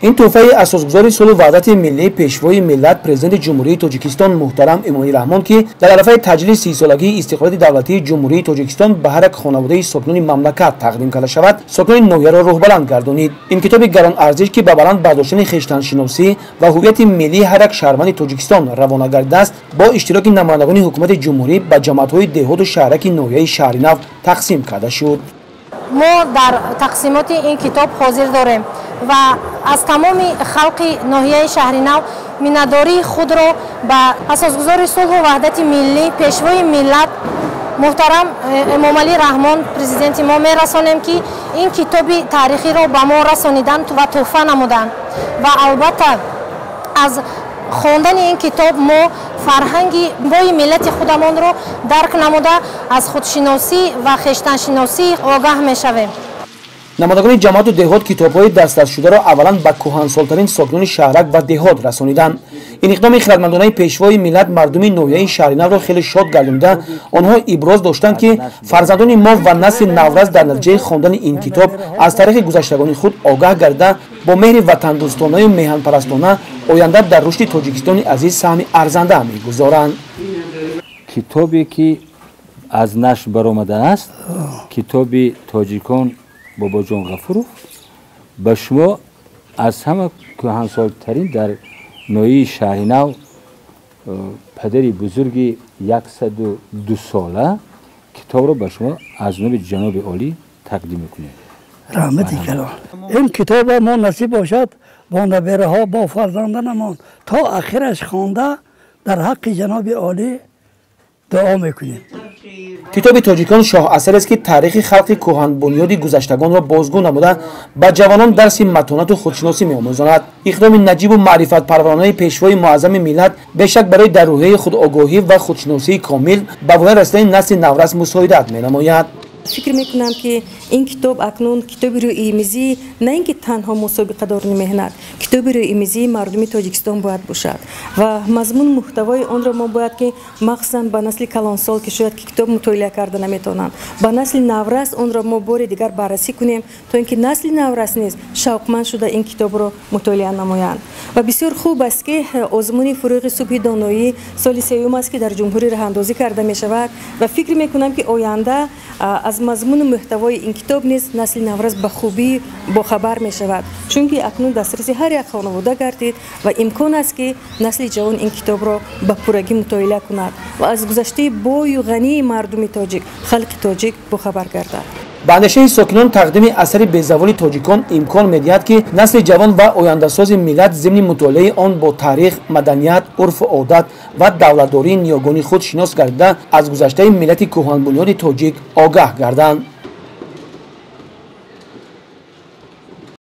این تحفه اساسگذار صلح و وحدت ملی پیشوای ملت پرزیدنت جمهوری تاجیکستان محترم امامی رحمان که در عرفه تجلیل 30 سالگی استقلال دولتی جمهوری تاجیکستان به هر یک خانواده ساکنان مملکت تقدیم کرده شود، ساکنان نویه را روح بلند گردانید. این کتاب گران ارزش که به بلند برداشتن خویشتن شناسی و هویت ملی هر یک شهروند تاجیکستان روانه گردیده است، با اشتراک نمایندگان حکومت جمهوری به جماعت‌های دهات و شهرک نویه شهرنو تقسیم کرده شد. ما در تقسیمات این کتاب حاضر داریم و از تمام خلق ناحیه شهرنو مینداری خود را به اساسگذار صلح و وحدت ملی پیشوای ملت محترم امام علی رحمان پرزیدنت ما میرسانیم که این کتاب تاریخی را به ما رسانیدن و تحفه نمودند و البته از خواندن این کتاب ما فرهنگی بای ملت خودمان را درک نموده از خودشناسی و خویشتنشناسی آگاه میشویم. نمایندگان جماعت و دهات کتاب‌های دست شده را اولا به کهنسال‌ترین ساکنان شهرک و دهات رسانیدند. این اقدام خردمندانه پیشوای ملت مردم نویه شهرنو را خیلی شاد گردانیده. آنها ابراز داشتند که فرزندان ما و نسل نورز در نتیجه خواندن این کتاب از تاریخ گذشتگان خود آگاه گردیده با مهر وطن دوستانه و میهن پرستانه آینده در رشد تاجیکستان عزیز سهم ارزنده می‌گذارند. کتابی که از نشر برآمده است، کتاب تاجیکان بابا جان غفورов به شما از همه کهنسال‌ترین در نویه شهرنو پدری بزرگ 102 ساله کتاب را به شما از جانب جناب عالی تقدیم می‌کنیم. رحمتی کلام. این کتاب ما نصیب باشد با نبیره ها با فرزندانمان تا آخرش خوانده در حق جناب عالی دعا میکنیم. کتاب تاجیکان شاه اثر است که تاریخ خلق کهن بنیاد گذشتگان را بازگو نموده به جوانان درس متانت و خودشناسی می‌آموزاند. اقدام نجیب و معرفت پرورانه پیشوای معظم ملت بیشک برای در روحیه خود آگاهی و خودشناسی کامل به وای رسیدن نسل نورس مساعدت می‌نماید. فکر میکنم که این کتاب اکنون کتابی رو ایمیزی نه اینکه تنها مسابقه دار مهنت، کتابی رو ایمیزی مردمی تاجیکستان باید باشد و مضمون محتوای آن را ما باید که مخصوصا به نسل کلانسال که شاید که کتاب مطالعه کرده نمیتونند، به نسل نورس آن را ما بار دیگر بررسی کنیم تا اینکه نسل نورس نیز شوقمند شده این کتاب را مطالعه نمایند. و بسیار خوب است که آزمون فروغ صبح دانایی سال سوم است که در جمهوری راه اندازی کرده می شود و فکر میکنم که آینده از مضمون محتوای این کتاب نیز نسل نورس به خوبی با خبر می شود، چون که اکنون دسترس هر یک خانواده گردید و امکان است که نسل جوان این کتاب را به پورگی مطالعه کند و از گذشته بوی و غنی مردم تاجیک خلق تاجیک با خبر گردد. به اندیشه ساکنان تقدیم اثر بی‌زوال تاجیکان امکان می‌دهد که نسل جوان و آینده‌ساز ملت ضمن مطالعه آن با تاریخ، مدنیت، عرف و عادت و دولتداری نیاگانی خود شناس گردیده از گذشته ملت کهن بنیاد تاجیک آگاه گردند.